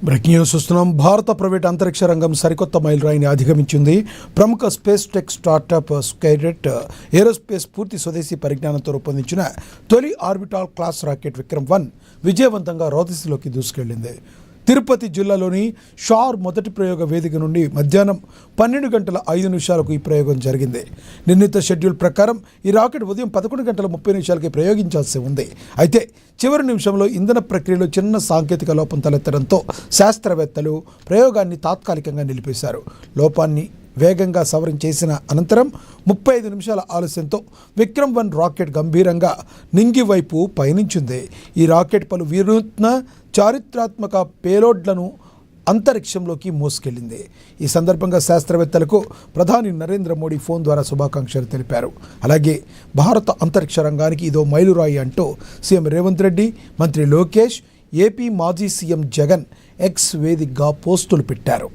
Breaking news చూస్తున్నాం. భారత private అంతరిక్ష రంగం సరికొత్త మైలురాయిని అధిగమించింది. ప్రముఖ స్పేస్ టెక్ స్టార్టప్ స్కైడెట్ ఏరోస్పేస్ పూర్తి స్వదేశీ పరిజ్ఞానంతో రూపొందించిన తొలి ఆర్బిటాల్ క్లాస్ రాకెట్ విక్రమ్-1 విజయవంతంగా రోదసిలోకి దూసుకెళ్లింది. తిరుపతి జిల్లాలోని షార్ మొదటి ప్రయోగ వేదిక నుండి మధ్యాహ్నం 12:05 ఈ ప్రయోగం జరిగింది. నిర్ణీత షెడ్యూల్ ప్రకారం ఈ రాకెట్ ఉదయం 11:30 ప్రయోగించాల్సి ఉంది. అయితే చివరి నిమిషంలో ఇంధన ప్రక్రియలో చిన్న సాంకేతిక లోపం తలెత్తడంతో శాస్త్రవేత్తలు ప్రయోగాన్ని తాత్కాలికంగా నిలిపేశారు. లోపాన్ని వేగంగా సవరించేసిన అనంతరం 35 నిమిషాల ఆలస్యంతో విక్రమ్-1 రాకెట్ గంభీరంగా నింగి వైపు పయనించింది. ఈ రాకెట్ పలు వినూత్న చారిత్రాత్మక పేలోడ్లను అంతరిక్షంలోకి మోసుకెళ్లింది. ఈ సందర్భంగా శాస్త్రవేత్తలకు ప్రధాని నరేంద్ర మోడీ ఫోన్ ద్వారా శుభాకాంక్షలు తెలిపారు. అలాగే భారత అంతరిక్ష రంగానికి ఇదో మైలురాయి అంటూ సీఎం రేవంత్ రెడ్డి, మంత్రి లోకేష్, ఏపీ మాజీ సీఎం జగన్ ఎక్స్ వేదికగా పోస్టులు పెట్టారు.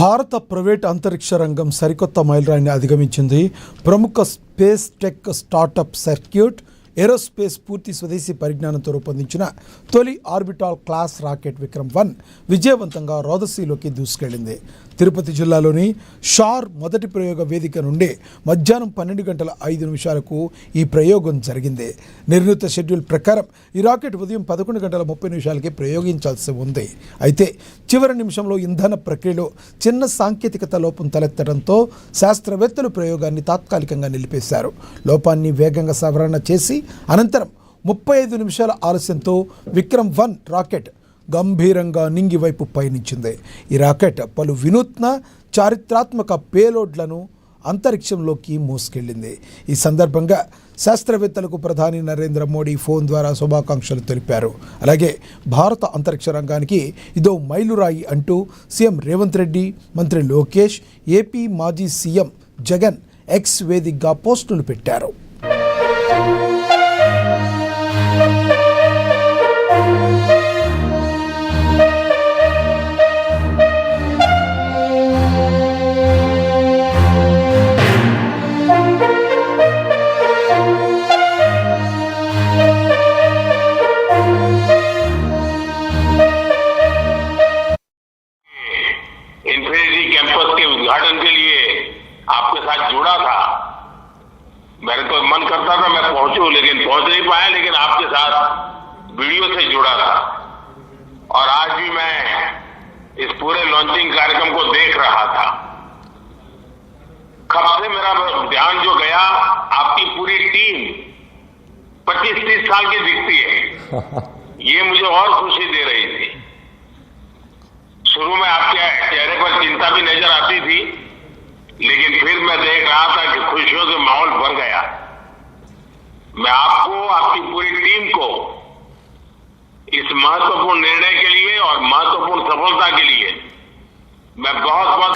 భారత ప్రైవేట్ అంతరిక్ష రంగం సరికొత్త మైలురాయిని అధిగమించింది. ప్రముఖ space tech startup circuit aerospace పూర్తి స్వదేశీ పరిజ్ఞానంతో రూపొందించిన తొలి ఆర్బిటాల్ క్లాస్ రాకెట్ విక్రమ్-1 విజయవంతంగా రోదసిలోకి దూసుకెళ్లింది. తిరుపతి జిల్లాలోని షార్ మొదటి ప్రయోగ వేదిక నుండి మధ్యాహ్నం 12:05 ఈ ప్రయోగం జరిగింది. నిర్ణీత షెడ్యూల్ ప్రకారం ఈ రాకెట్ ఉదయం 11:30 ప్రయోగించాల్సి ఉంది. అయితే చివరి నిమిషంలో ఇంధన ప్రక్రియలో చిన్న సాంకేతికత లోపం తలెత్తడంతో శాస్త్రవేత్తలు ప్రయోగాన్ని తాత్కాలికంగా నిలిపేశారు. లోపాన్ని వేగంగా సవరణ చేసి అనంతరం 35 నిమిషాల ఆలస్యంతో విక్రమ్-1 రాకెట్ గంభీరంగా నింగి వైపు పయనించింది. ఈ రాకెట్ పలు వినూత్న చారిత్రాత్మక పేలోడ్లను అంతరిక్షంలోకి మోసుకెళ్లింది. ఈ సందర్భంగా శాస్త్రవేత్తలకు ప్రధాని నరేంద్ర మోడీ ఫోన్ ద్వారా శుభాకాంక్షలు తెలిపారు. అలాగే భారత అంతరిక్ష రంగానికి ఇదో మైలురాయి అంటూ సీఎం రేవంత్ రెడ్డి, మంత్రి లోకేష్, ఏపీ మాజీ సీఎం జగన్ ఎక్స్ వేదికగా పోస్టులు పెట్టారు. इन्फिनिटी कैंपस के उद्घाटन के लिए आपके साथ जुड़ा था। मेरे तो मन करता था मैं पहुंचूं, लेकिन पहुंच नहीं पाया, लेकिन आपके साथ वीडियो से जुड़ा था। और आज भी मैं इस पूरे लॉन्चिंग कार्यक्रम को देख रहा था। कब से मेरा ध्यान जो गया, आपकी पूरी टीम 25-30 साल की दिखती है। ये मुझे और खुशी दे रही थी। शुरू में आपके चेहरे पर चिंता भी नजर आती थी, लेकिन फिर मैं देख रहा था कि खुशियों से माहौल भर गया। मैं आपको, आपकी पूरी टीम को इस महत्वपूर्ण निर्णय के लिए और महत्वपूर्ण सफलता के लिए मैं बहुत बहुत